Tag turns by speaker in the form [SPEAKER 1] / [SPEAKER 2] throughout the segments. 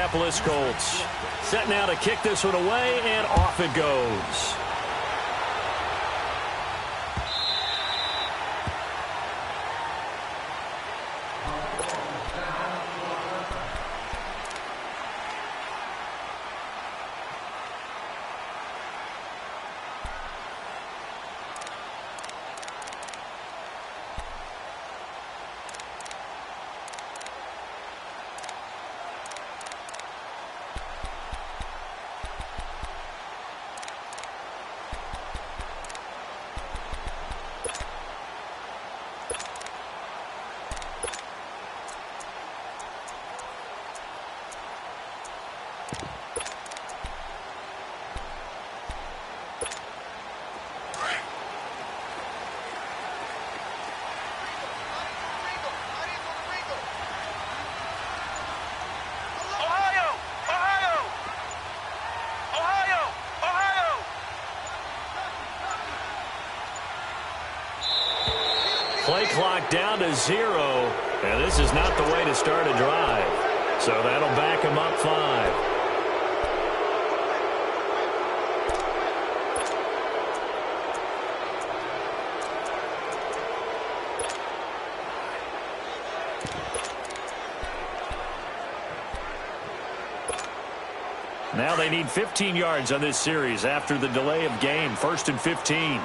[SPEAKER 1] Indianapolis Colts. Set now to kick this one away, and off it goes. Play clock down to 0, and this is not the way to start a drive. So that'll back him up 5. Now they need 15 yards on this series after the delay of game. 1st and 15.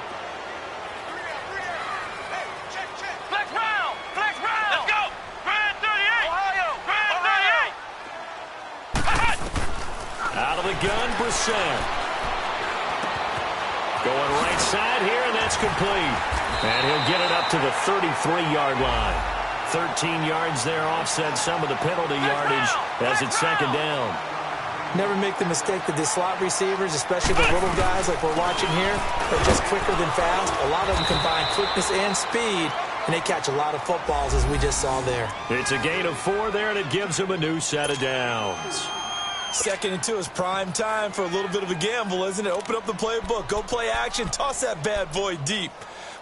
[SPEAKER 1] Gun, Brissett. Going right side here, and that's complete. And he'll get it up to the 33-yard line. 13 yards there, offset some of the penalty yardage as it's 2nd down.
[SPEAKER 2] Never make the mistake that the slot receivers, especially the little guys like we're watching here, are just quicker than fast. A lot of them combine quickness and speed, and they catch a lot of footballs, as we just saw there.
[SPEAKER 1] It's a gain of 4 there, and it gives them a new set of downs.
[SPEAKER 3] 2nd and 2 is prime time for a little bit of a gamble, isn't it? Open up the playbook, go play action, toss that bad boy deep.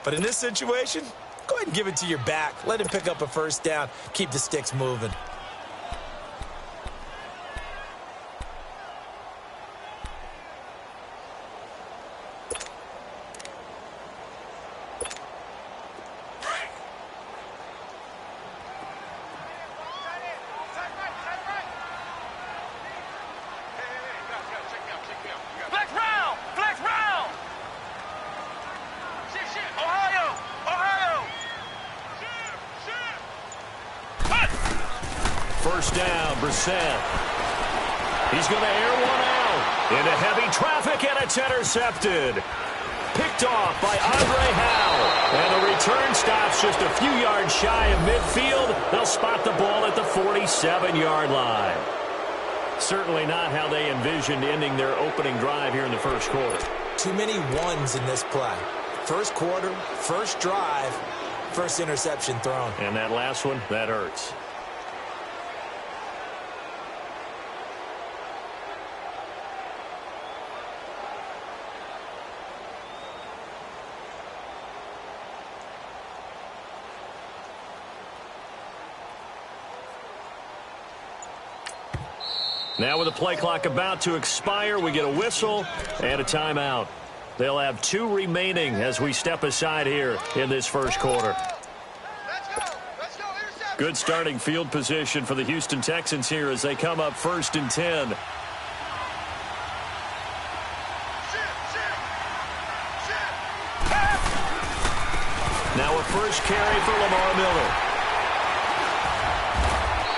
[SPEAKER 3] But in this situation, go ahead and give it to your back. Let him pick up a 1st down. Keep the sticks moving.
[SPEAKER 1] Down, Brissett. He's going to air one out into heavy traffic, and it's intercepted. Picked off by Andre Howe. And the return stops just a few yards shy of midfield. They'll spot the ball at the 47-yard line. Certainly not how they envisioned ending their opening drive here in the 1st quarter.
[SPEAKER 2] Too many ones in this play. 1st quarter, 1st drive, 1st interception thrown.
[SPEAKER 1] And that last one, that hurts. Now with the play clock about to expire, we get a whistle and a timeout. They'll have 2 remaining as we step aside here in this 1st quarter. Good starting field position for the Houston Texans here as they come up 1st and 10. Now a 1st carry for Lamar Miller.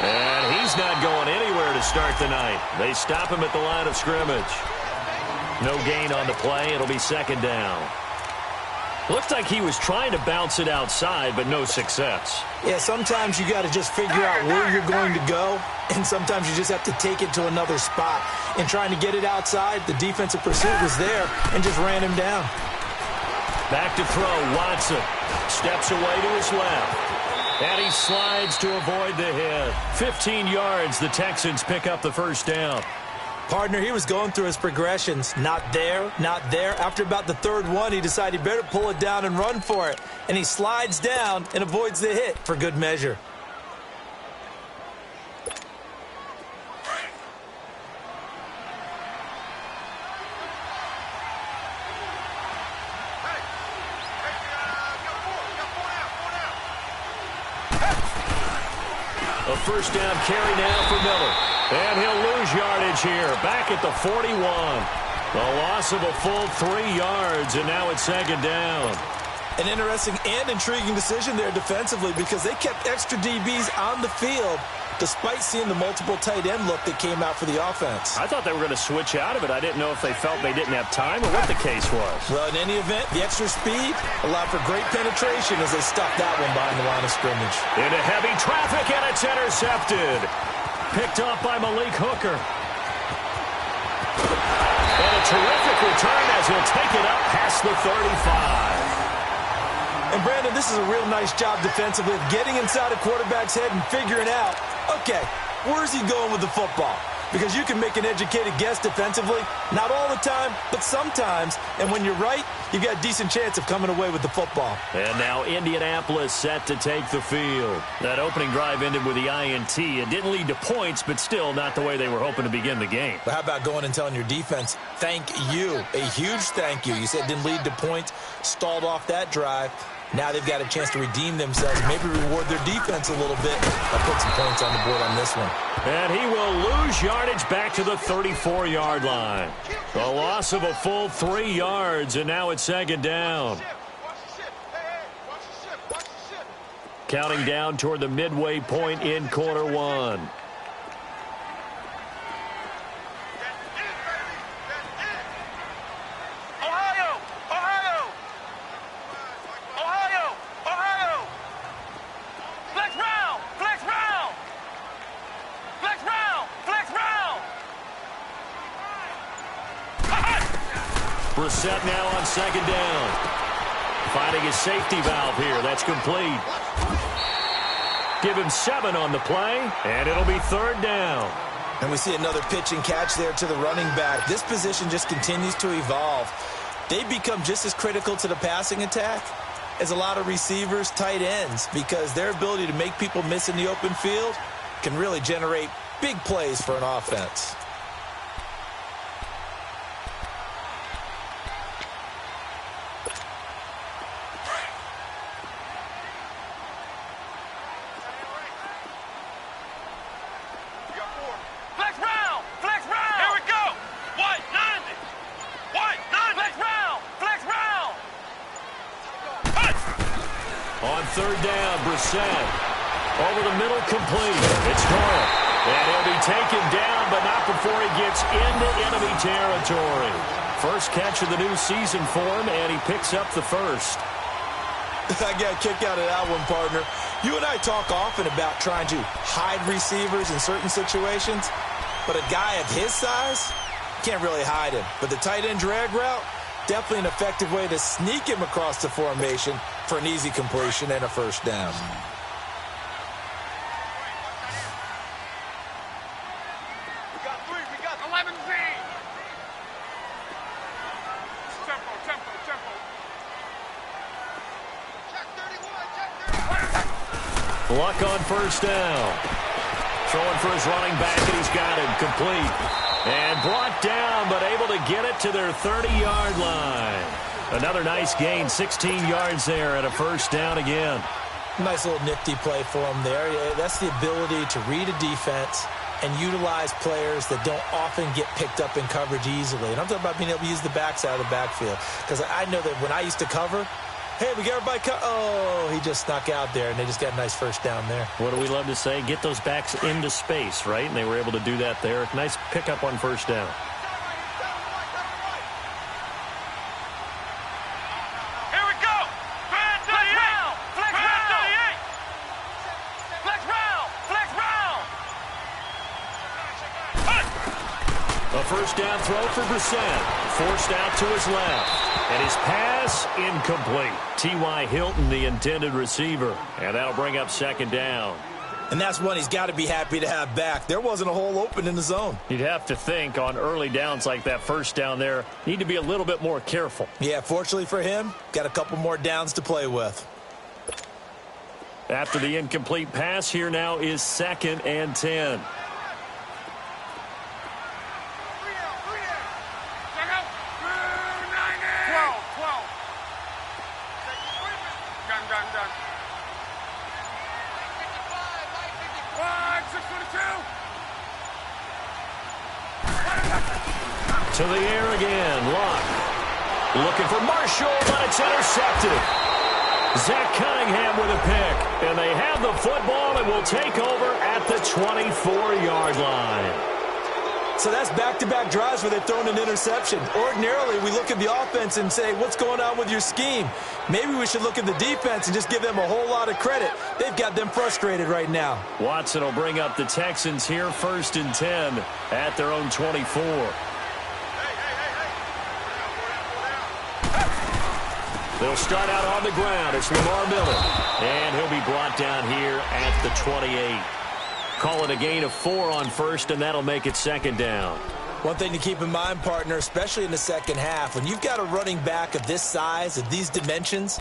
[SPEAKER 1] And he's not going anywhere to start the night. They stop him at the line of scrimmage. No gain on the play. It'll be 2nd down. Looked like he was trying to bounce it outside, but no success.
[SPEAKER 2] Yeah, sometimes you got to just figure out where you're going to go, and sometimes you just have to take it to another spot. And trying to get it outside, the defensive pursuit was there and just ran him down.
[SPEAKER 1] Back to throw, Watson. Steps away to his left. And he slides to avoid the hit. 15 yards, the Texans pick up the 1st down.
[SPEAKER 2] Partner, he was going through his progressions. Not there, not there. After about the 3rd one, he decided he better pull it down and run for it. And he slides down and avoids the hit for good measure.
[SPEAKER 1] A first down carry now for Miller. And he'll lose yardage here. Back at the 41. A loss of a full 3 yards, and now it's second down.
[SPEAKER 3] An interesting and intriguing decision there defensively because they kept extra DBs on the field despite seeing the multiple tight end look that came out for the offense.
[SPEAKER 1] I thought they were going to switch out of it. I didn't know if they felt they didn't have time or what the case was.
[SPEAKER 3] Well, in any event, the extra speed allowed for great penetration as they stuffed that one behind the line of scrimmage.
[SPEAKER 1] Into heavy traffic, and it's intercepted. Picked up by Malik Hooker. And a terrific return as he'll take it up past the 35.
[SPEAKER 3] And, Brandon, this is a real nice job defensively of getting inside a quarterback's head and figuring out, okay, where's he going with the football? Because you can make an educated guess defensively, not all the time, but sometimes. And when you're right, you've got a decent chance of coming away with the football.
[SPEAKER 1] And now Indianapolis set to take the field. That opening drive ended with the INT. It didn't lead to points, but still not the way they were hoping to begin the game.
[SPEAKER 3] But how about going and telling your defense, thank you, a huge thank you. You said it didn't lead to points, stalled off that drive. Now they've got a chance to redeem themselves, maybe reward their defense a little bit. I'll put some points on the board on this one.
[SPEAKER 1] And he will lose yardage back to the 34-yard line. A loss of a full 3 yards, and now it's second down. Counting down toward the midway point in quarter one. Brissett now on second down. Finding his safety valve here. That's complete. Give him 7 on the play, and it'll be third down.
[SPEAKER 3] And we see another pitch and catch there to the running back. This position just continues to evolve. They become just as critical to the passing attack as a lot of receivers, tight ends, because their ability to make people miss in the open field can really generate big plays for an offense.
[SPEAKER 1] Third down, Brissett. Over the middle, complete. It's Doyle. And he'll be taken down, but not before he gets into enemy territory. First catch of the new season for him, and he picks up the first.
[SPEAKER 3] I got a kick out of that one, partner. You and I talk often about trying to hide receivers in certain situations, but a guy of his size can't really hide him. But the tight end drag route, definitely an effective way to sneak him across the formation for an easy completion and a first down.
[SPEAKER 4] We got 11 Z. Tempo. Check 31.
[SPEAKER 1] Luck on first down. Throwing for his running back, and he's got him complete. And brought down, but able to get it to their 30-yard line. Another nice gain, 16 yards there, and a first down again.
[SPEAKER 3] Nice little nifty play for him there. Yeah, that's the ability to read a defense and utilize players that don't often get picked up in coverage easily. And I'm talking about being able to use the backside of the backfield. Because I know that when I used to cover, hey, we got everybody oh, he just snuck out there, and they just got a nice first down there.
[SPEAKER 1] What do we love to say? Get those backs into space, right? And they were able to do that there. Nice pickup on first down.
[SPEAKER 4] Here we go. Flex round. Flex round.
[SPEAKER 1] A first down throw for Brissett. Forced out to his left. And his pass incomplete. T.Y. Hilton, the intended receiver. And that'll bring up second down.
[SPEAKER 3] And that's one he's got to be happy to have back. There wasn't a hole open in the zone.
[SPEAKER 1] You'd have to think on early downs like that first down there, need to be a little bit more careful.
[SPEAKER 3] Yeah, fortunately for him, got a couple more downs to play with.
[SPEAKER 1] After the incomplete pass, here now is 2nd and 10.
[SPEAKER 4] Done.
[SPEAKER 1] To the air again. Luck. Looking for Marshall, but it's intercepted. Zach Cunningham with a pick. And they have the football and will take over at the 24-yard line.
[SPEAKER 2] So that's back-to-back drives where they've thrown an interception. Ordinarily, we look at the offense and say, what's going on with your scheme? Maybe we should look at the defense and just give them a whole lot of credit. They've got them frustrated right now.
[SPEAKER 1] Watson will bring up the Texans here, 1st and 10 at their own 24. They'll start out on the ground. It's Lamar Miller. And he'll be brought down here at the 28. Call it a gain of 4 on first, and that'll make it 2nd down.
[SPEAKER 2] One thing to keep in mind, partner, especially in the second half, when you've got a running back of this size, of these dimensions,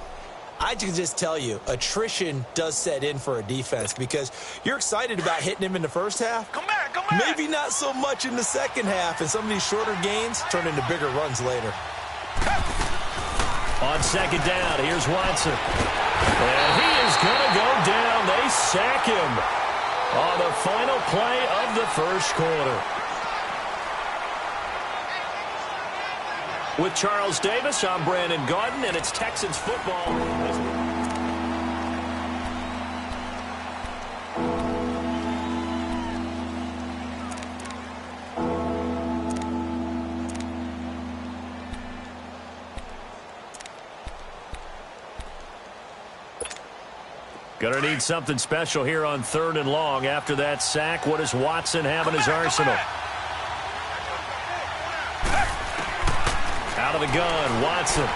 [SPEAKER 2] I can just tell you, attrition does set in for a defense because you're excited about hitting him in the first half.
[SPEAKER 4] Come back.
[SPEAKER 2] Maybe not so much in the second half, and some of these shorter gains turn into bigger runs later.
[SPEAKER 1] On 2nd down, here's Watson. And he is going to go down. They sack him on the final play of the first quarter. With Charles Davis, I'm Brandon Gaudin, and it's Texans football. Gonna need something special here on 3rd and long. After that sack, what does Watson have in his arsenal? Out of the gun, Watson.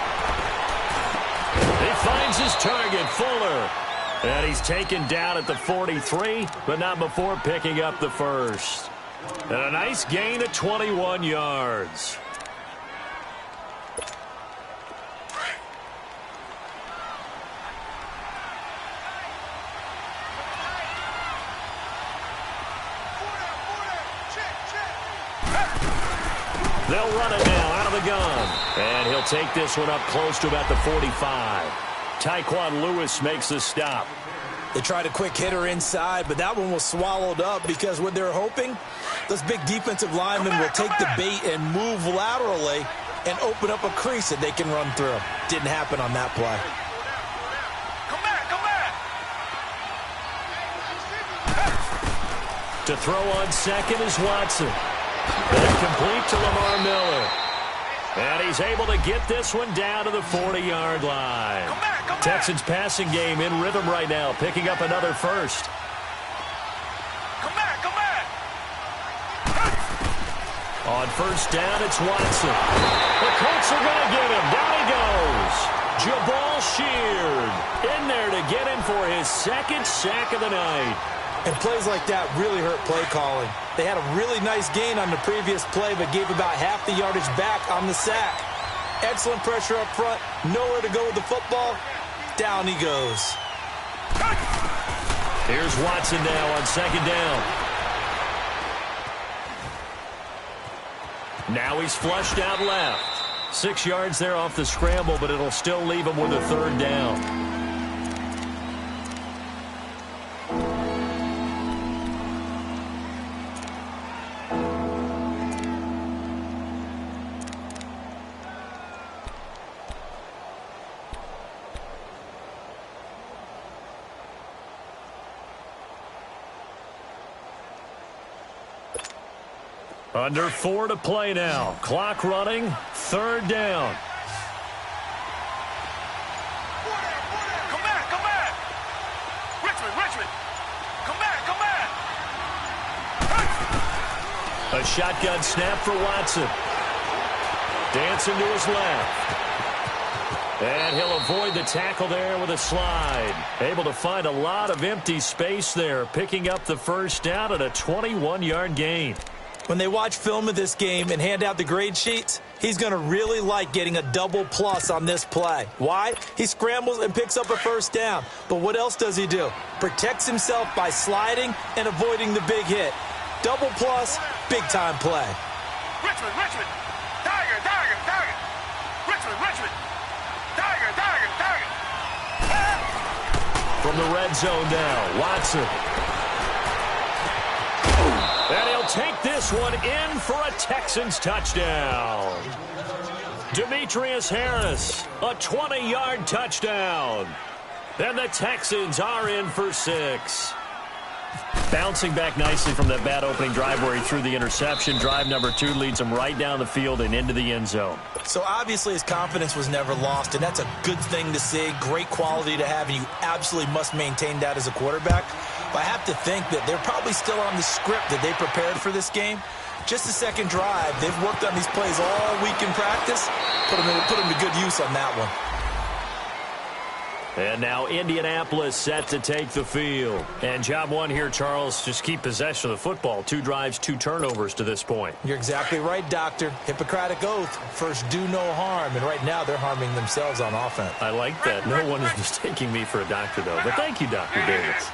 [SPEAKER 1] He finds his target, Fuller. And he's taken down at the 43, but not before picking up the first. And a nice gain of 21 yards. They'll run it now out of the gun. And he'll take this one up close to about the 45. Tyquan Lewis makes the stop.
[SPEAKER 2] They tried a quick hitter inside, but that one was swallowed up because what they're hoping, those big defensive linemen will take the bait and move laterally and open up a crease that they can run through. Didn't happen on that play.
[SPEAKER 4] Come back.
[SPEAKER 1] To throw on second is Watson. And complete to Lamar Miller. And he's able to get this one down to the 40-yard line.
[SPEAKER 4] Come back.
[SPEAKER 1] Texans passing game in rhythm right now, picking up another first.
[SPEAKER 4] Come back.
[SPEAKER 1] On 1st down, it's Watson. The Colts are going to get him. Down he goes. Jabal Sheard in there to get him for his 2nd sack of the night.
[SPEAKER 2] And plays like that really hurt play calling. They had a really nice gain on the previous play, but gave about half the yardage back on the sack. Excellent pressure up front. Nowhere to go with the football. Down he goes.
[SPEAKER 1] Here's Watson now on 2nd down. Now he's flushed out left. 6 yards there off the scramble, but it'll still leave him with a 3rd down. Under 4 to play now. Clock running. 3rd down.
[SPEAKER 4] Come back. Richmond. Come back.
[SPEAKER 1] A shotgun snap for Watson. Dancing to his left. And he'll avoid the tackle there with a slide. Able to find a lot of empty space there, picking up the 1st down at a 21-yard gain.
[SPEAKER 2] When they watch film of this game and hand out the grade sheets, he's going to really like getting a double plus on this play. Why? He scrambles and picks up a 1st down. But what else does he do? Protects himself by sliding and avoiding the big hit. Double plus, big-time play.
[SPEAKER 4] Richmond. Tiger. Richmond. Tiger.
[SPEAKER 1] From the red zone now, Watson. And he'll take this one in for a Texans touchdown. Demetrius Harris, a 20-yard touchdown. And the Texans are in for 6. Bouncing back nicely from that bad opening drive where he threw the interception. Drive number 2 leads him right down the field and into the end zone.
[SPEAKER 3] So obviously his confidence was never lost, and that's a good thing to see. Great quality to have, and you absolutely must maintain that as a quarterback. But I have to think that they're probably still on the script that they prepared for this game. Just the second drive, they've worked on these plays all week in practice. Put them to good use on that one.
[SPEAKER 1] And now Indianapolis set to take the field. And job one here, Charles, just keep possession of the football. 2 drives, 2 turnovers to this point.
[SPEAKER 3] You're exactly right, Doctor. Hippocratic oath. First, do no harm. And right now, they're harming themselves on offense.
[SPEAKER 1] I like that. No one is mistaking me for a doctor, though. But thank you, Dr. Davis.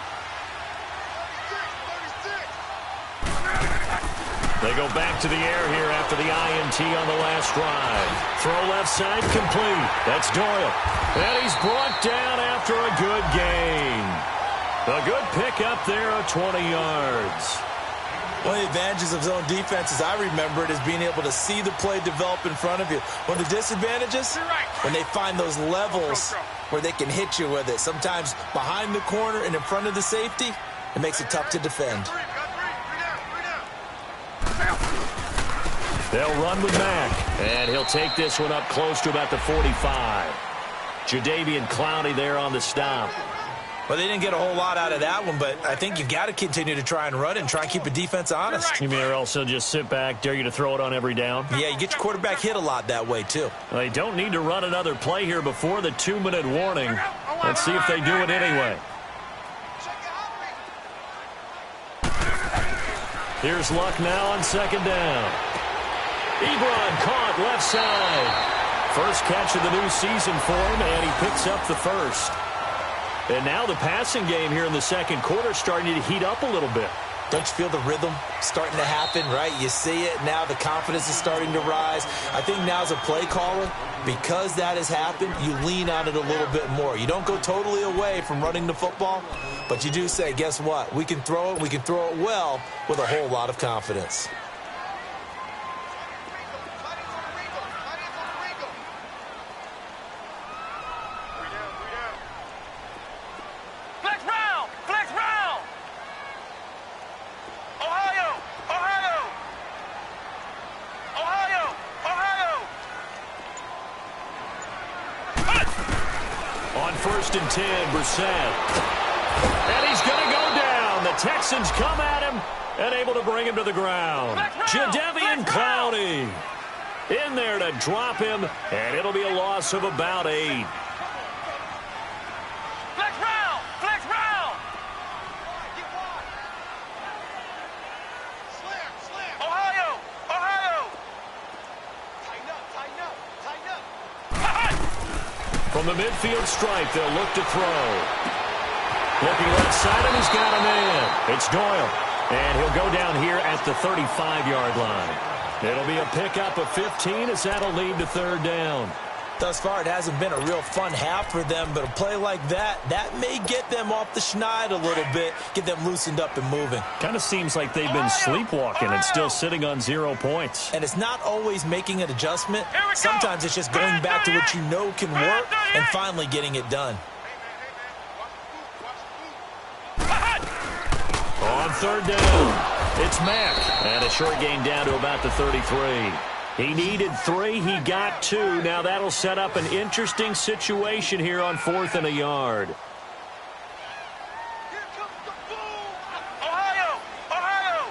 [SPEAKER 1] They go back to the air here after the INT on the last drive. Throw left side complete. That's Doyle. And he's brought down after a good gain. A good pickup there of 20 yards.
[SPEAKER 3] One of the advantages of zone defense, as I remember it, is being able to see the play develop in front of you. One of the disadvantages, when they find those levels where they can hit you with it. Sometimes behind the corner and in front of the safety, it makes it tough to defend.
[SPEAKER 1] They'll run with Mack, and he'll take this one up close to about the 45. Jadeveon Clowney there on the stop.
[SPEAKER 3] Well, they didn't get a whole lot out of that one, but I think you've got to continue to try and run and try and keep the defense honest.
[SPEAKER 1] You mean or else they'll just sit back, dare you to throw it on every down?
[SPEAKER 3] Yeah, you get your quarterback hit a lot that way, too.
[SPEAKER 1] Well, they don't need to run another play here before the 2-minute warning. Let's see if they do it anyway. Here's Luck now on second down. Ebron caught left side. First catch of the new season for him, and he picks up the first. And now the passing game here in the second quarter starting to heat up a little bit.
[SPEAKER 3] Don't you feel the rhythm starting to happen, right? You see it now. The confidence is starting to rise. I think now as a play caller, because that has happened, you lean on it a little bit more. You don't go totally away from running the football, but you do say, guess what? We can throw it. We can throw it well with a whole lot of confidence.
[SPEAKER 1] First and 10, Brissett. And he's going to go down. The Texans come at him and able to bring him to the ground. Jadeveon Clowney in there to drop him, and it'll be a loss of about 8. From the midfield stripe, they'll look to throw. Looking left side, and he's got a man. It's Doyle, and he'll go down here at the 35-yard line. It'll be a pickup of 15 as that'll lead to third down.
[SPEAKER 3] Thus far, it hasn't been a real fun half for them, but a play like that may get them off the schneid a little bit, get them loosened up and moving.
[SPEAKER 1] Kind of seems like they've been sleepwalking and still sitting on 0 points.
[SPEAKER 3] And it's not always making an adjustment. Sometimes it's just going back to what you know can work and finally getting it done.
[SPEAKER 1] On third down, it's Mack. And a short gain down to about the 33. He needed 3. He got 2. Now that'll set up an interesting situation here on 4th and a yard.
[SPEAKER 4] Here comes the boom! Ohio! Ohio!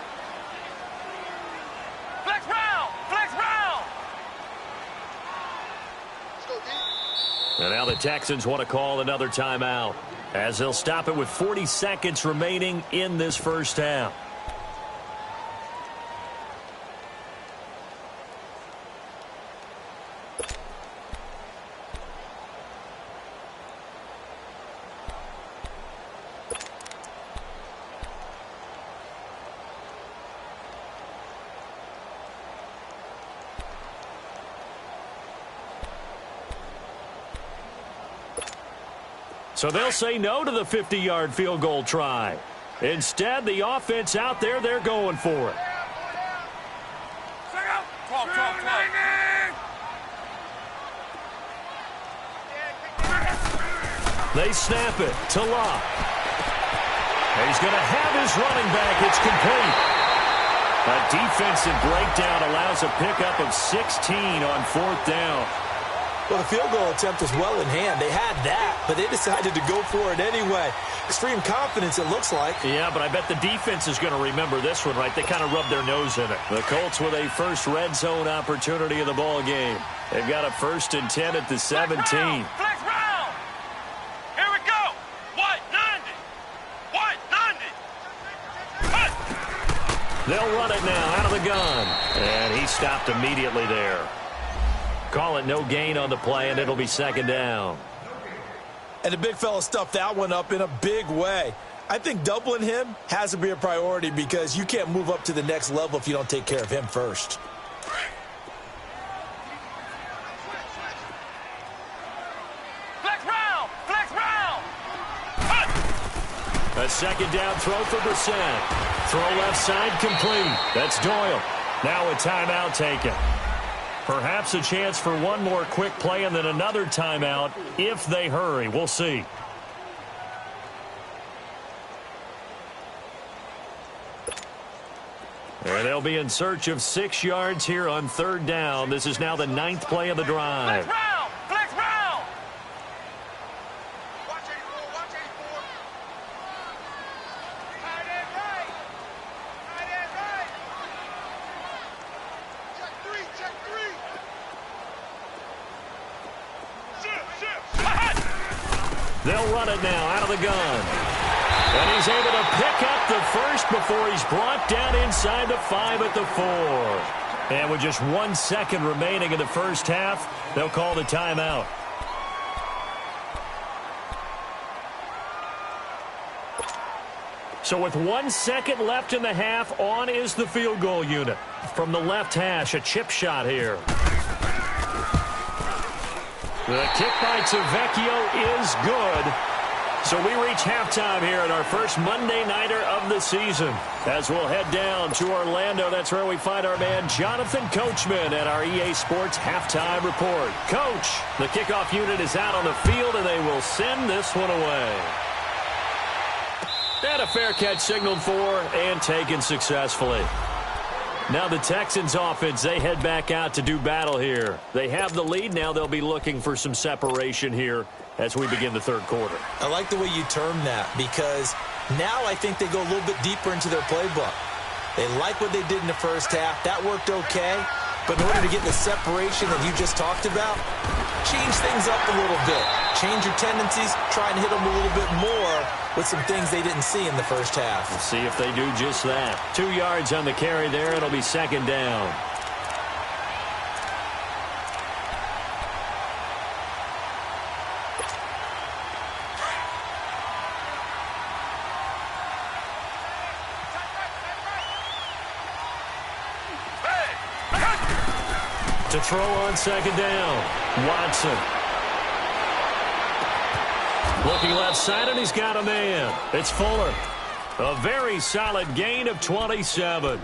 [SPEAKER 4] Flex round! Flex round!
[SPEAKER 1] And now the Texans want to call another timeout as they'll stop it with 40 seconds remaining in this first half. So they'll say no to the 50-yard field goal try. Instead, the offense out there, they're going for it. They snap it to Locke. He's going to have his running back. It's complete. A defensive breakdown allows a pickup of 16 on 4th down.
[SPEAKER 2] Well, the field goal attempt was well in hand. They had that, but they decided to go for it anyway. Extreme confidence, it looks like.
[SPEAKER 1] Yeah, but I bet the defense is going to remember this one, right? They kind of rubbed their nose in it. The Colts with a first red zone opportunity in the ball game. They've got a 1st and 10 at the 17.
[SPEAKER 4] Flex round. Here we go. White 90. White 90.
[SPEAKER 1] They'll run it now out of the gun. And he stopped immediately there. Call it no gain on the play, and it'll be 2nd down.
[SPEAKER 3] And the big fella stuffed that one up in a big way. I think doubling him has to be a priority because you can't move up to the next level if you don't take care of him first.
[SPEAKER 4] Flex round. Flex round.
[SPEAKER 1] A 2nd down throw for Brissett. Throw left side complete. That's Doyle. Now a timeout taken. Perhaps a chance for one more quick play and then another timeout if they hurry. We'll see. And they'll be in search of 6 yards here on 3rd down. This is now the 9th play of the drive.
[SPEAKER 4] Flex round. Flex round.
[SPEAKER 5] Watch 84, watch 84. Tight end right. Tight end right. Check 3, check 3.
[SPEAKER 1] They'll run it now out of the gun. And he's able to pick up the first before he's brought down inside the 5 at the 4. And with just 1 second remaining in the first half, they'll call the timeout. So with 1 second left in the half, on is the field goal unit. From the left hash, a chip shot here. The kick by Tavecchio is good. So we reach halftime here at our first Monday Nighter of the season. As we'll head down to Orlando, that's where we find our man Jonathan Coachman at our EA Sports Halftime Report. Coach, the kickoff unit is out on the field, and they will send this one away. And a fair catch signaled for and taken successfully. Now the Texans offense, they head back out to do battle here. They have the lead. Now they'll be looking for some separation here as we begin the 3rd quarter.
[SPEAKER 2] I like the way you term that because now I think they go a little bit deeper into their playbook. They like what they did in the first half. That worked okay. But in order to get the separation that you just talked about, change things up a little bit. Change your tendencies. Try and hit them a little bit more with some things they didn't see in the first half.
[SPEAKER 1] We'll see if they do just that. 2 yards on the carry there. It'll be 2nd down. To throw on 2nd down, Watson. Looking left side, and he's got a man. It's Fuller. A very solid gain of 27.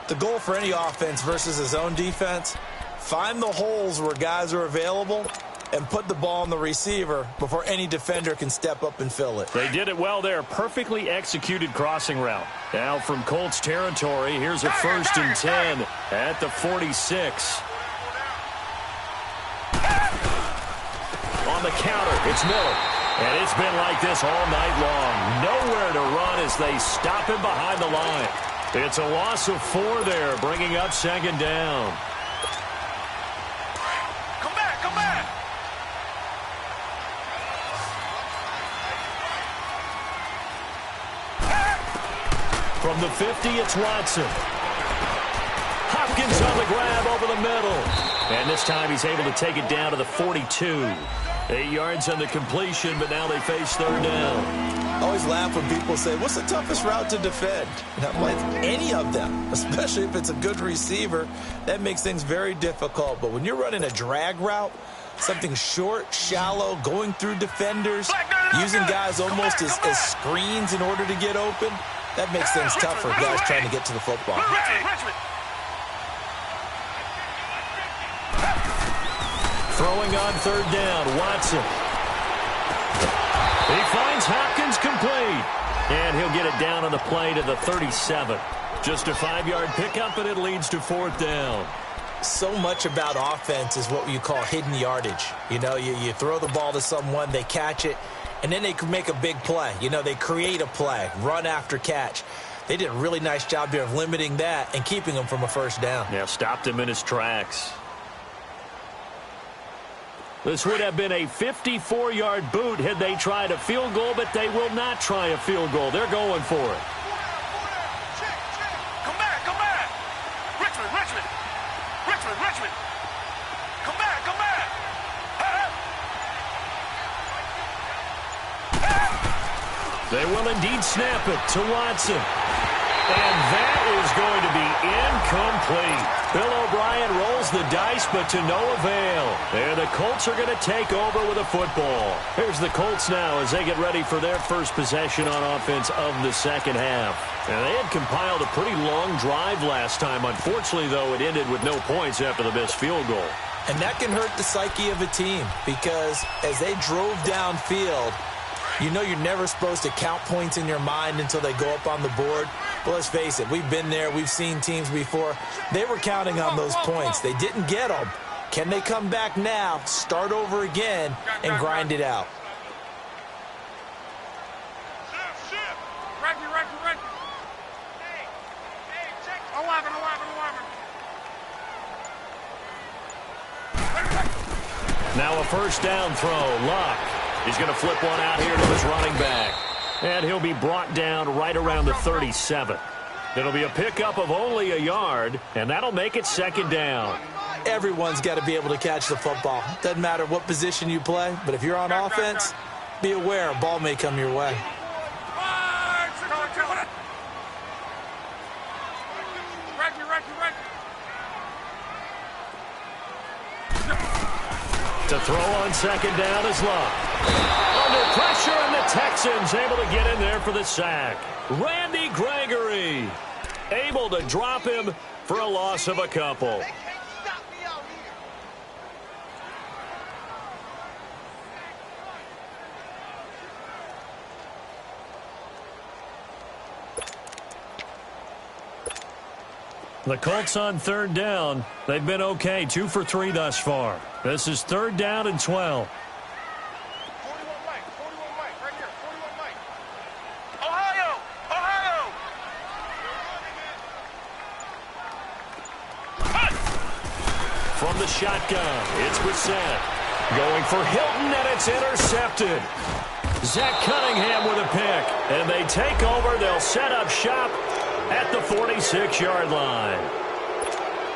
[SPEAKER 3] The goal for any offense versus his own defense, find the holes where guys are available and put the ball on the receiver before any defender can step up and fill it.
[SPEAKER 1] They did it well there. Perfectly executed crossing route. Now from Colts territory, here's a 1st and 10 at the 46. On the counter, it's Miller. And it's been like this all night long. Nowhere to run as they stop him behind the line. It's a loss of 4 there, bringing up 2nd down.
[SPEAKER 4] Come back, come back.
[SPEAKER 1] From the 50, it's Watson. Hopkins on the grab over the middle. And this time he's able to take it down to the 42. 8 yards on the completion, but now they face 3rd down.
[SPEAKER 3] I always laugh when people say, what's the toughest route to defend? And I'm like, any of them, especially if it's a good receiver. That makes things very difficult. But when you're running a drag route, something short, shallow, going through defenders, using guys almost as screens in order to get open. That makes things tough for guys trying to get to the football.
[SPEAKER 4] Richmond.
[SPEAKER 1] Throwing on third down, Watson. He finds Hopkins complete. And he'll get it down on the play to the 37. Just a 5-yard pickup, and it leads to fourth down.
[SPEAKER 3] So much about offense is what you call hidden yardage. You know, you throw the ball to someone, they catch it, and then they can make a big play. You know, they create a play, run after catch. They did a really nice job here of limiting that and keeping him from a first down.
[SPEAKER 1] Yeah, stopped him in his tracks. This would have been a 54-yard boot had they tried a field goal, but they will not try a field goal. They're going for it.
[SPEAKER 4] Come back. Richmond. Come back.
[SPEAKER 1] They will indeed snap it to Watson. And that is going to be incomplete. Bill O'Brien rolls the dice, but to no avail. And the Colts are going to take over with a football. Here's the Colts now as they get ready for their first possession on offense of the second half. And they had compiled a pretty long drive last time. Unfortunately, though, it ended with no points after the missed field goal.
[SPEAKER 3] And that can hurt the psyche of a team because as they drove downfield, you know you're never supposed to count points in your mind until they go up on the board. But let's face it, we've been there. We've seen teams before. They were counting on those points. They didn't get them. Can they come back now, start over again, and grind it out?
[SPEAKER 4] Right.
[SPEAKER 5] Hey, check.
[SPEAKER 4] 11.
[SPEAKER 1] Now a first down throw. Luck. He's going to flip one out here to his running back. And he'll be brought down right around the 37. It'll be a pickup of only a yard, and that'll make it second down.
[SPEAKER 3] Everyone's got to be able to catch the football. Doesn't matter what position you play, but if you're on offense, be aware a ball may come your way.
[SPEAKER 1] To throw on second down is Luck. Under pressure, and the Texans able to get in there for the sack. Randy Gregory able to drop him for a loss of a couple.
[SPEAKER 5] They can't stop me out here.
[SPEAKER 1] The Colts on third down. They've been okay, 2 for 3 thus far. This is third down and 12.
[SPEAKER 5] 41 Mike, right here, 41 Mike.
[SPEAKER 4] Ohio.
[SPEAKER 1] From the shotgun, it's Brissett. Going for Hilton, and it's intercepted. Zach Cunningham with a pick. And they take over. They'll set up shop at the 46-yard line.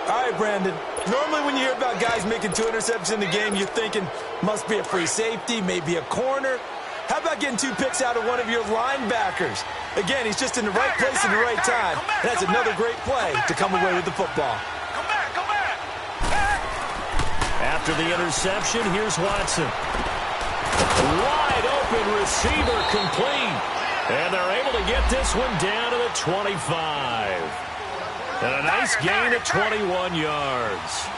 [SPEAKER 3] All right, Brandon. Normally when you hear about guys making 2 interceptions in the game, you're thinking must be a free safety, maybe a corner. How about getting 2 picks out of one of your linebackers? Again, he's just in the right place at the right time. And that's another great play to come away with the football.
[SPEAKER 4] Come back.
[SPEAKER 1] After the interception, here's Watson. Wide open receiver complete. And they're able to get this one down to the 25. And a nice gain at 21 yards.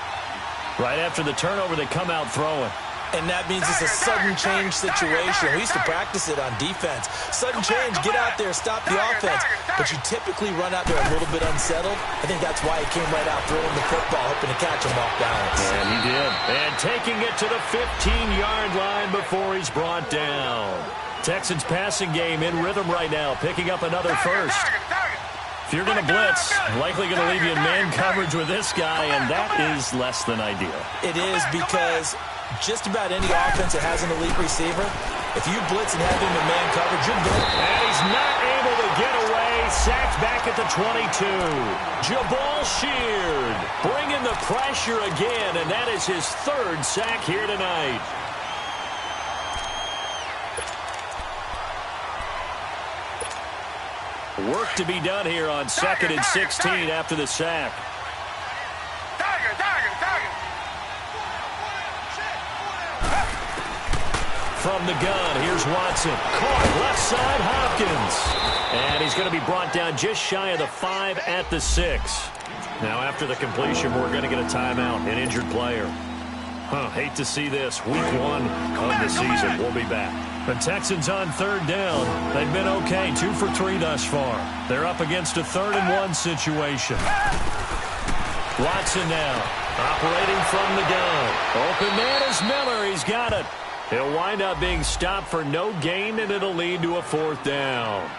[SPEAKER 1] Right after the turnover, they come out throwing.
[SPEAKER 3] And that means it's a sudden change situation. We used to practice it on defense. Sudden change, get out there, stop the offense. But you typically run out there a little bit unsettled. I think that's why he came right out throwing the football, hoping to catch him off balance.
[SPEAKER 1] And he did. And taking it to the 15-yard line before he's brought down. Texans passing game in rhythm right now, picking up another first. If you're going to blitz, likely going to leave you in man coverage with this guy, and that is less than ideal.
[SPEAKER 3] It is because just about any offense that has an elite receiver, if you blitz and have him in man coverage, you're good.
[SPEAKER 1] And he's not able to get away. Sacked back at the 22. Jabal Sheard bringing the pressure again, and that is his 3rd sack here tonight. Work to be done here on 2nd and 16 after the sack. from the gun. Here's Watson. Caught left side, Hopkins. And he's going to be brought down just shy of the 5 at the 6. Now, after the completion, we're going to get a timeout, an injured player. Hate to see this. Week 1 of the season. We'll be back. The Texans on third down. They've been okay, 2 for 3 thus far. They're up against a 3rd and 1 situation. Watson now, operating from the gun. Open man is Miller. He's got it. He'll wind up being stopped for no gain, and it'll lead to a 4th down.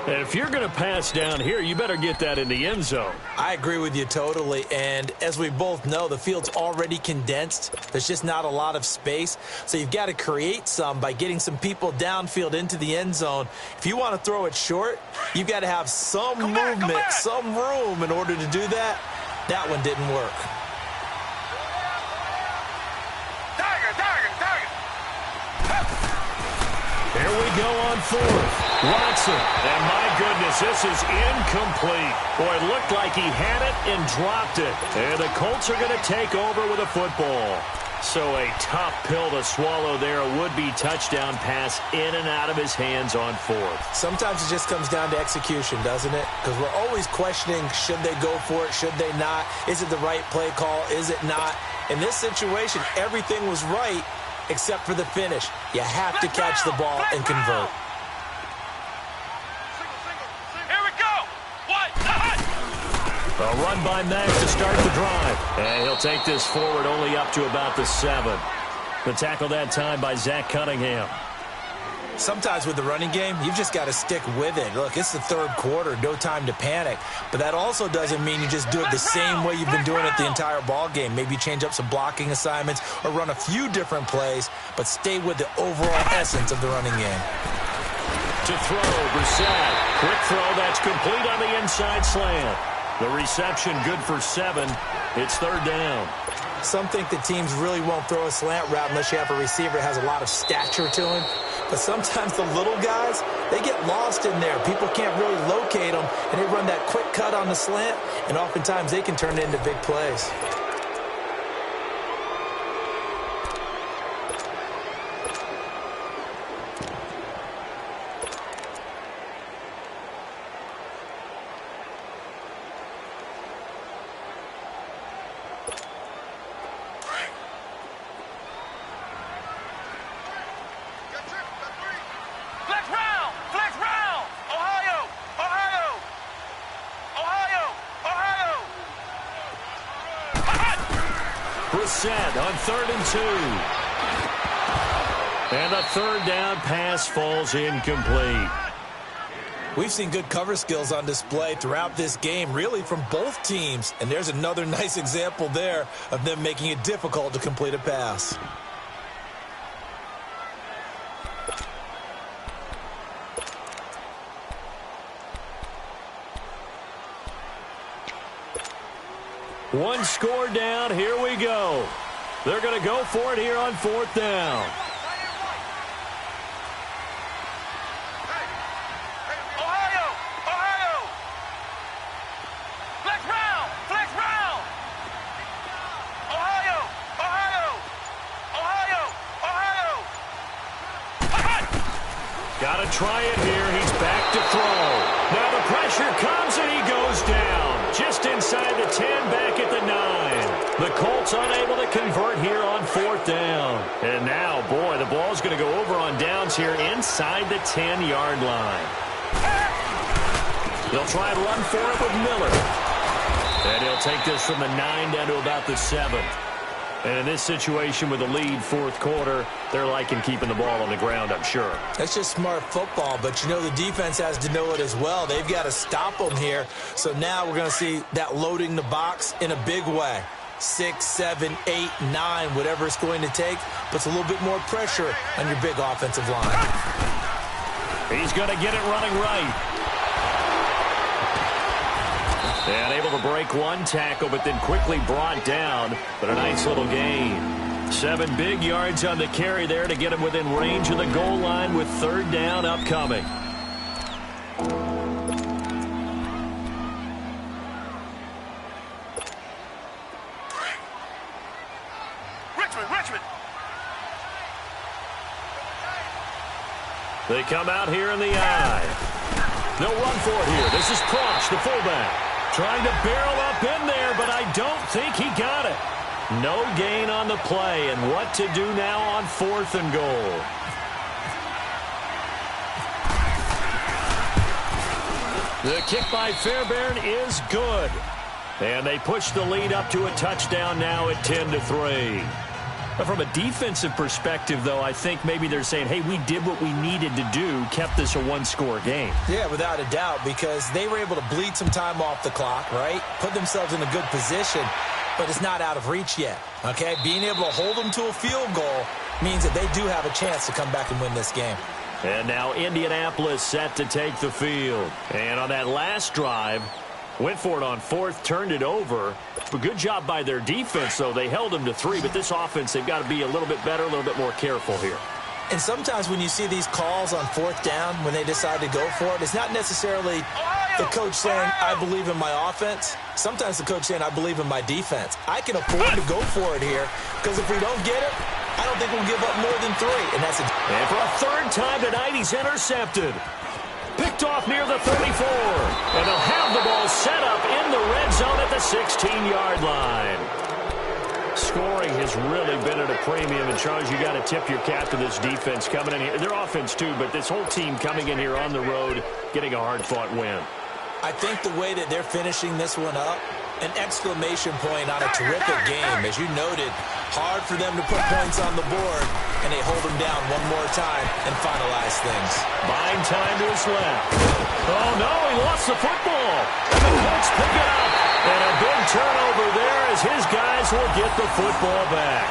[SPEAKER 1] And if you're going to pass down here, you better get that in the end zone.
[SPEAKER 2] I agree with you totally, and as we both know, the field's already condensed. There's just not a lot of space, so you've got to create some by getting some people downfield into the end zone. If you want to throw it short, you've got to have some movement, some room in order to do that. That one didn't work.
[SPEAKER 1] Here we go on 4th. Watson, and my goodness, this is incomplete. Boy, it looked like he had it and dropped it. And the Colts are going to take over with a football. So a tough pill to swallow there. A would-be touchdown pass in and out of his hands on 4th.
[SPEAKER 2] Sometimes it just comes down to execution, doesn't it? Because we're always questioning, should they go for it, should they not? Is it the right play call, is it not? In this situation, everything was right except for the finish. You have to catch the ball and convert.
[SPEAKER 4] Here we go. What?
[SPEAKER 1] A run by Mack to start the drive. And he'll take this forward only up to about the 7. The tackle that time by Zach Cunningham.
[SPEAKER 2] Sometimes with the running game, you've just got to stick with it. Look, it's the 3rd quarter, no time to panic. But that also doesn't mean you just do it the same way you've been doing it the entire ball game. Maybe change up some blocking assignments or run a few different plays, but stay with the overall essence of the running game.
[SPEAKER 1] To throw, Brissett. Quick throw, that's complete on the inside slant. The reception good for 7. It's 3rd down.
[SPEAKER 2] Some think that teams really won't throw a slant route unless you have a receiver that has a lot of stature to him. But sometimes the little guys, they get lost in there. People can't really locate them, and they run that quick cut on the slant, and oftentimes they can turn it into big plays.
[SPEAKER 1] Brissett on 3rd and 2. And the 3rd down pass falls incomplete.
[SPEAKER 2] We've seen good cover skills on display throughout this game, really from both teams. And there's another nice example there of them making it difficult to complete a pass.
[SPEAKER 1] One score down. Here we go. They're going to go for it here on 4th down. Got to try it here. He's back to throw. Now the pressure comes and he goes down. Just inside the 10, back at the 9. The Colts unable to convert here on 4th down. And now, boy, the ball's going to go over on downs here inside the 10-yard line. They'll try and run for it with Miller. And he'll take this from the 9 down to about the 7. And in this situation with the lead 4th quarter, they're liking keeping the ball on the ground, I'm sure.
[SPEAKER 2] That's just smart football, but you know the defense has to know it as well. They've got to stop them here. So now we're going to see that loading the box in a big way. 6, 7, 8, 9, whatever it's going to take, puts a little bit more pressure on your big offensive line.
[SPEAKER 1] He's going to get it running right. And able to break one tackle, but then quickly brought down. But a nice little gain. 7 big yards on the carry there to get him within range of the goal line with 3rd down upcoming.
[SPEAKER 4] Richmond.
[SPEAKER 1] They come out here in the eye. They'll run for it here. This is Proch, the fullback. Trying to barrel up in there, but I don't think he got it. No gain on the play, and what to do now on 4th and goal. The kick by Fairbairn is good. And they push the lead up to a touchdown now at 10-3. From a defensive perspective, though, I think maybe they're saying, hey, we did what we needed to do, kept this a one-score game.
[SPEAKER 3] Yeah, without a doubt, because they were able to bleed some time off the clock, right? Put themselves in a good position, but it's not out of reach yet, okay? Being able to hold them to a field goal means that they do have a chance to come back and win this game.
[SPEAKER 1] And now Indianapolis set to take the field. And on that last drive, went for it on 4th, turned it over. A good job by their defense, though. They held them to 3, but this offense, they've got to be a little bit better, a little bit more careful here.
[SPEAKER 3] And sometimes when you see these calls on 4th down, when they decide to go for it, it's not necessarily the coach saying, I believe in my offense. Sometimes the coach saying, I believe in my defense. I can afford to go for it here, because if we don't get it, I don't think we'll give up more than 3.
[SPEAKER 1] And for a 3rd time tonight, he's intercepted. Picked off near the 34. And they'll have the ball set up in the red zone at the 16-yard line. Scoring has really been at a premium. And, Charles, you got to tip your cap to this defense coming in here. Their offense, too, but this whole team coming in here on the road, getting a hard-fought win.
[SPEAKER 3] I think the way that they're finishing this one up, an exclamation point on a terrific game. As you noted, hard for them to put points on the board, and they hold them down one more time and finalize things.
[SPEAKER 1] Buying time to his left. Oh, no, he lost the football. And the Colts pick it up. And a big turnover there as his guys will get the football back.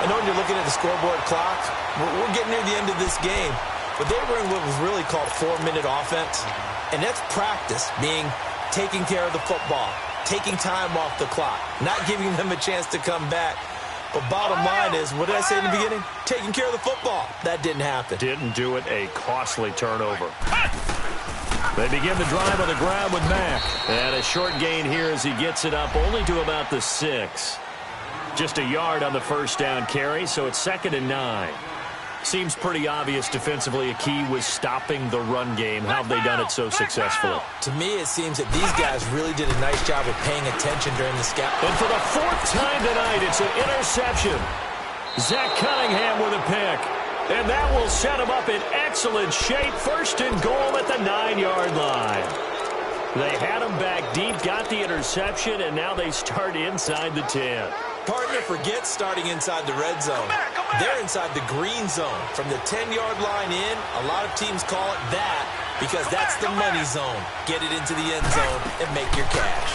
[SPEAKER 3] I know when you're looking at the scoreboard clock, we're getting near the end of this game, but they were in what was really called 4-minute offense, and that's practice, being taking care of the football, taking time off the clock, not giving them a chance to come back. But bottom line is, what did I say in the beginning? Taking care of the football. That didn't happen.
[SPEAKER 1] Didn't do it. A costly turnover. They begin the drive on the ground with Mack. And a short gain here as he gets it up only to about the 6. Just a yard on the first down carry, so it's 2nd and 9. Seems pretty obvious defensively a key was stopping the run game. How have they done it so successfully?
[SPEAKER 3] To me, it seems that these guys really did a nice job of paying attention during the scout.
[SPEAKER 1] And for the 4th time tonight, it's an interception. Zach Cunningham with a pick. And that will set him up in excellent shape. 1st and goal at the 9-yard line. They had him back deep, got the interception, and now they start inside the 10.
[SPEAKER 3] Partner, forget starting inside the red zone. They're inside the green zone. From the 10-yard line in, a lot of teams call it that because that's the money zone. Get it into the end zone and make your cash.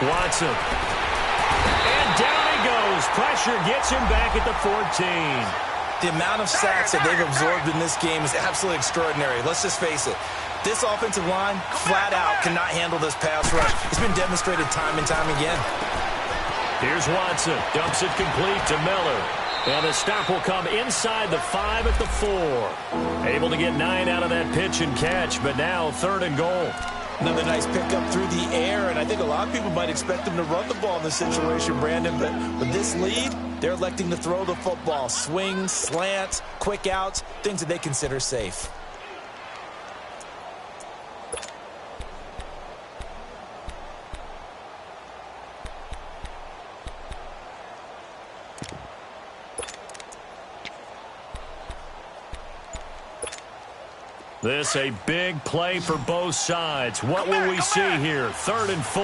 [SPEAKER 1] Watson. And down he goes. Pressure gets him back at the 14.
[SPEAKER 3] The amount of sacks that they've absorbed in this game is absolutely extraordinary. Let's just face it. This offensive line, flat out, cannot handle this pass rush. It's been demonstrated time and time again.
[SPEAKER 1] Here's Watson. Dumps it complete to Miller. And the stop will come inside the 5 at the 4. Able to get 9 out of that pitch and catch, but now 3rd and goal.
[SPEAKER 3] Another nice pickup through the air, and I think a lot of people might expect them to run the ball in this situation, Brandon, but with this lead, they're electing to throw the football. Swings, slants, quick outs, things that they consider safe.
[SPEAKER 1] This a big play for both sides. What will we see here? 3rd and 4.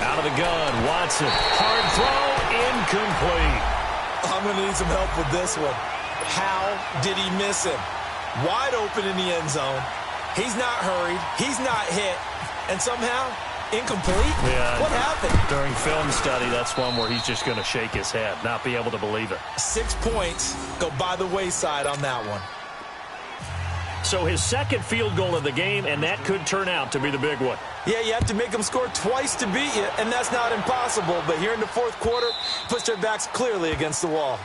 [SPEAKER 1] Out of the gun, Watson. Hard throw, incomplete.
[SPEAKER 3] I'm going to need some help with this one. How did he miss him? Wide open in the end zone. He's not hurried. He's not hit. And somehow, incomplete?
[SPEAKER 1] Yeah.
[SPEAKER 3] What happened?
[SPEAKER 1] During film study, that's one where he's just going to shake his head, not be able to believe it.
[SPEAKER 3] 6 points go by the wayside on that one.
[SPEAKER 1] So his 2nd field goal of the game, and that could turn out to be the big one.
[SPEAKER 3] Yeah, you have to make them score twice to beat you, and that's not impossible. But here in the 4th quarter, puts their backs clearly against the wall.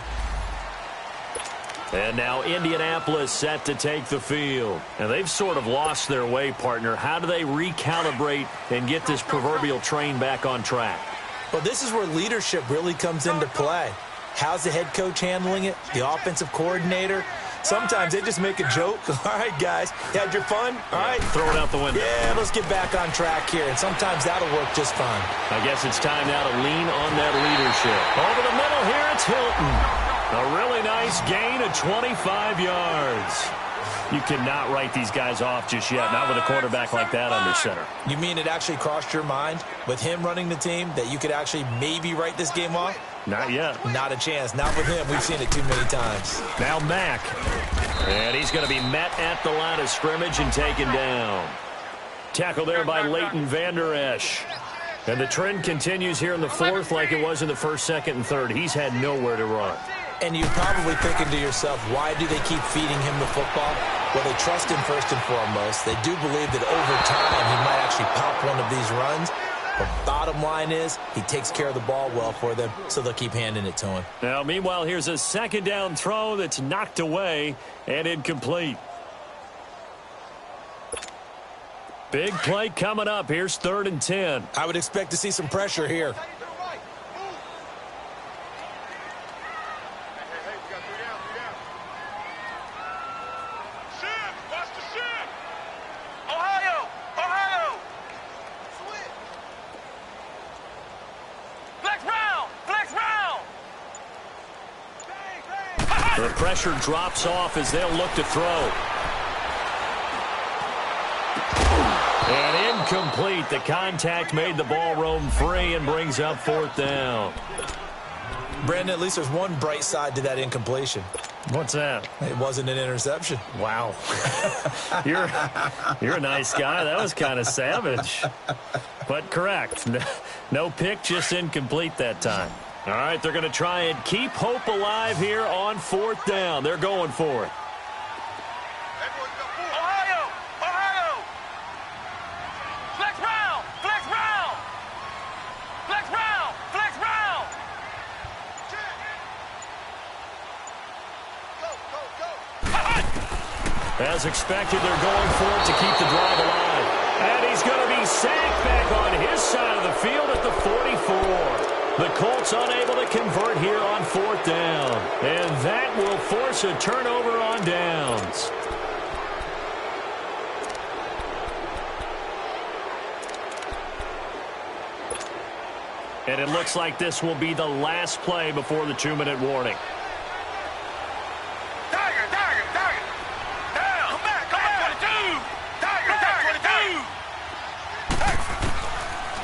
[SPEAKER 1] And now Indianapolis set to take the field. And they've sort of lost their way, partner. How do they recalibrate and get this proverbial train back on track?
[SPEAKER 3] Well, this is where leadership really comes into play.
[SPEAKER 2] How's the head coach handling it? The offensive coordinator? Sometimes they just make a joke. All right, guys, you had your fun? All right.
[SPEAKER 1] Throw it out the window.
[SPEAKER 2] Yeah, let's get back on track here, and sometimes that'll work just fine.
[SPEAKER 1] I guess it's time now to lean on that leadership. Over the middle here, it's Hilton. A really nice gain of 25 yards. You cannot write these guys off just yet, not with a quarterback like that under center.
[SPEAKER 2] You mean it actually crossed your mind with him running the team that you could actually maybe write this game off?
[SPEAKER 1] Not yet.
[SPEAKER 2] Not a chance. Not with him. We've seen it too many times.
[SPEAKER 1] Now Mack. And he's going to be met at the line of scrimmage and taken down. Tackle there by Leighton Vander Esch. And the trend continues here in the fourth like it was in the first, second, and third. He's had nowhere to run.
[SPEAKER 2] And you're probably thinking to yourself, why do they keep feeding him the football? Well, they trust him first and foremost. They do believe that over time he might actually pop one of these runs. But bottom line is he takes care of the ball well for them, so they'll keep handing it to him.
[SPEAKER 1] Now, meanwhile, here's a second down throw that's knocked away and incomplete. Big play coming up. Here's 3rd and 10.
[SPEAKER 2] I would expect to see some pressure here.
[SPEAKER 1] The pressure drops off as they'll look to throw. And incomplete. The contact made the ball roam free and brings up 4th down.
[SPEAKER 2] Brandon, at least there's one bright side to that incompletion.
[SPEAKER 1] What's that?
[SPEAKER 2] It wasn't an interception.
[SPEAKER 1] Wow. You're a nice guy. That was kind of savage. But correct. No pick, just incomplete that time. All right, they're going to try and keep hope alive here on 4th down. They're going for it.
[SPEAKER 4] Ohio! Flex round!
[SPEAKER 1] As expected, they're going for it to keep the drive alive. And he's going to be sacked back on his side of the field at the 44. The Colts unable to convert here on 4th down. And that will force a turnover on downs. And it looks like this will be the last play before the 2-minute warning.
[SPEAKER 4] Tiger! Down! Come back!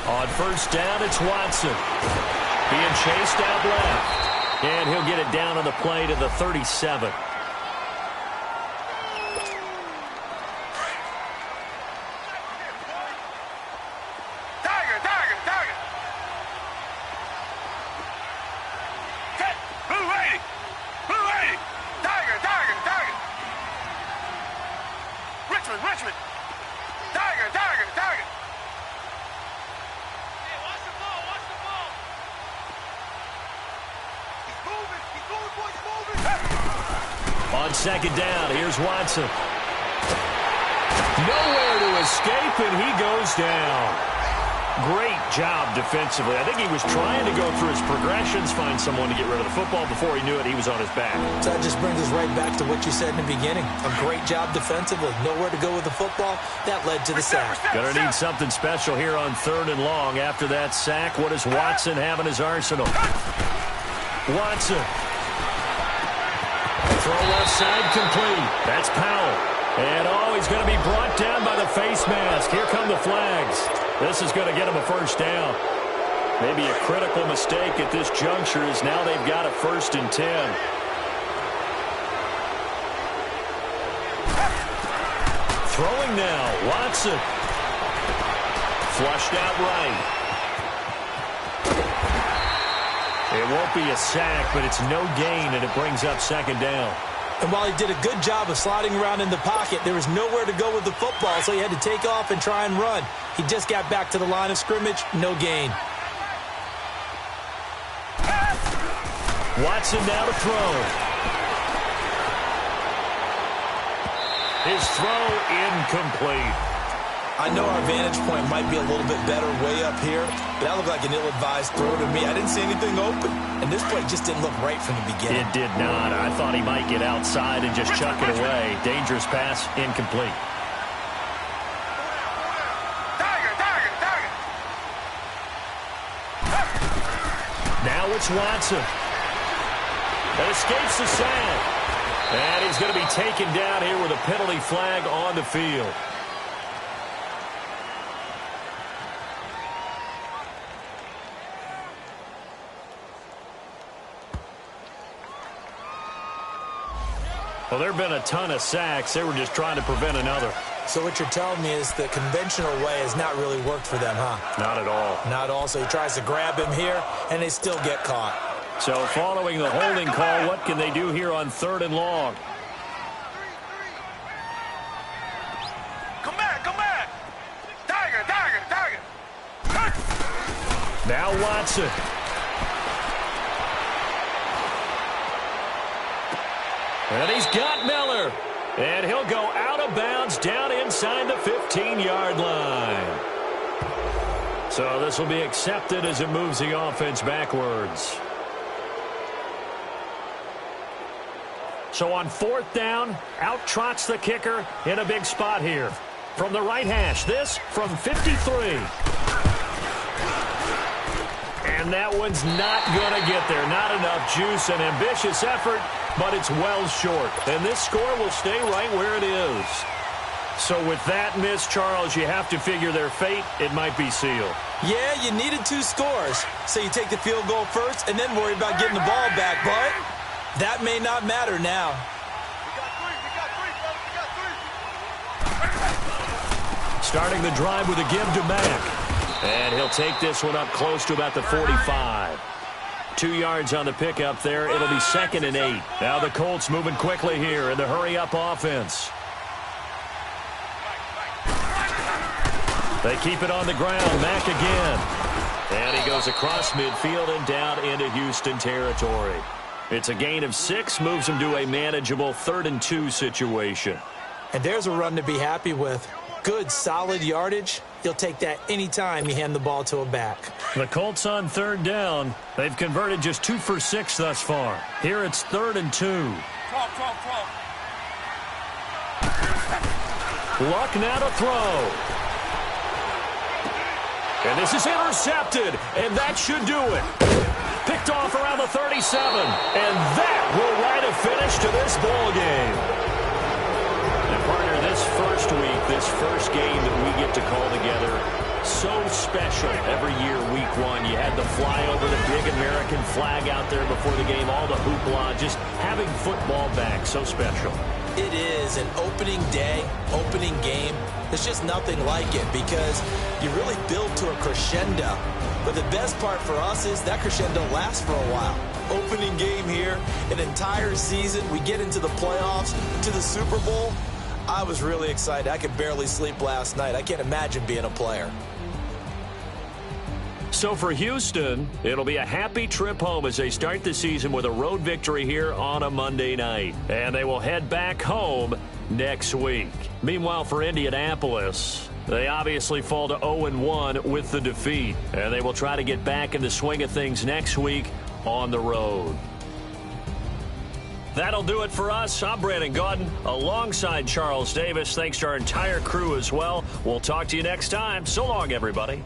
[SPEAKER 4] 22!
[SPEAKER 1] On 1st down, it's Watson. Being chased out left. And he'll get it down on the play to the 37.
[SPEAKER 4] Tiger! Blue 80! Tiger! Richmond! Tiger! Hey, watch the ball! He's moving, boys,
[SPEAKER 1] On 2nd down, here's Watson. Nowhere to escape, and he goes down. Great job defensively. I think he was trying to go through his progressions, find someone to get rid of the football. Before he knew it, he was on his back.
[SPEAKER 2] So that just brings us right back to what you said in the beginning. A great job defensively. Nowhere to go with the football. That led to the sack.
[SPEAKER 1] Gonna need something special here on 3rd and long. After that sack, what does Watson have in his arsenal? Watson. Throw left side complete. That's Powell. And he's going to be brought down by the face mask. Here come the flags. This is going to get him a 1st down. Maybe a critical mistake at this juncture is now they've got a 1st and 10. Throwing now, Watson. Flushed out right. It won't be a sack, but it's no gain, and it brings up 2nd down.
[SPEAKER 2] And while he did a good job of sliding around in the pocket, there was nowhere to go with the football, so he had to take off and try and run. He just got back to the line of scrimmage, no gain.
[SPEAKER 1] Watson now to throw. His throw incomplete.
[SPEAKER 3] I know our vantage point might be a little bit better way up here, but that looked like an ill-advised throw to me. I didn't see anything open, and this play just didn't look right from the beginning.
[SPEAKER 1] It did not. I thought he might get outside and just chuck it away. Dangerous pass, incomplete. Now it's Watson. That escapes the sack. And he's going to be taken down here with a penalty flag on the field. Well, there have been a ton of sacks. They were just trying to prevent another.
[SPEAKER 2] So what you're telling me is the conventional way has not really worked for them, huh?
[SPEAKER 1] Not at all.
[SPEAKER 2] Not all. So he tries to grab him here, and they still get caught.
[SPEAKER 1] So following the holding call, what can they do here on 3rd and long?
[SPEAKER 4] Come back, come back. Tiger.
[SPEAKER 1] Now Watson. And he's got Miller. And he'll go out of bounds down inside the 15-yard line. So this will be accepted as it moves the offense backwards. So on 4th down, out trots the kicker in a big spot here. From the right hash, this from 53. And that one's not going to get there. Not enough juice, an ambitious effort, but it's well short. And this score will stay right where it is. So with that miss, Charles, you have to figure their fate. It might be sealed.
[SPEAKER 2] Yeah, you needed 2 scores. So you take the field goal first and then worry about getting the ball back. But that may not matter now.
[SPEAKER 5] We got three, fellas.
[SPEAKER 1] Starting the drive with a give to Mack. And he'll take this one up close to about the 45. 2 yards on the pickup there. It'll be 2nd and 8. Now the Colts moving quickly here in the hurry-up offense. They keep it on the ground. Mack again. And he goes across midfield and down into Houston territory. It's a gain of 6, moves him to a manageable 3rd and 2 situation.
[SPEAKER 2] And there's a run to be happy with. Good, solid yardage. You'll take that anytime you hand the ball to a back.
[SPEAKER 1] The Colts on 3rd down. They've converted just 2 for 6 thus far. Here it's 3rd and 2.
[SPEAKER 5] 12.
[SPEAKER 1] Luck now to throw. And this is intercepted, and that should do it. Picked off around the 37, and that will write a finish to this ball game. And partner, this first week, this first game that we get to call together, so special every year, week 1. You had the flyover, the big American flag out there before the game, all the hoopla, just having football back, so special.
[SPEAKER 2] It is an opening day, opening game. There's just nothing like it because you really build to a crescendo. But the best part for us is that crescendo lasts for a while. Opening game here, an entire season. We get into the playoffs, to the Super Bowl. I was really excited. I could barely sleep last night. I can't imagine being a player.
[SPEAKER 1] So for Houston, it'll be a happy trip home as they start the season with a road victory here on a Monday night. And they will head back home next week. Meanwhile, for Indianapolis, they obviously fall to 0-1 with the defeat. And they will try to get back in the swing of things next week on the road. That'll do it for us. I'm Brandon Gaudin alongside Charles Davis. Thanks to our entire crew as well. We'll talk to you next time. So long, everybody.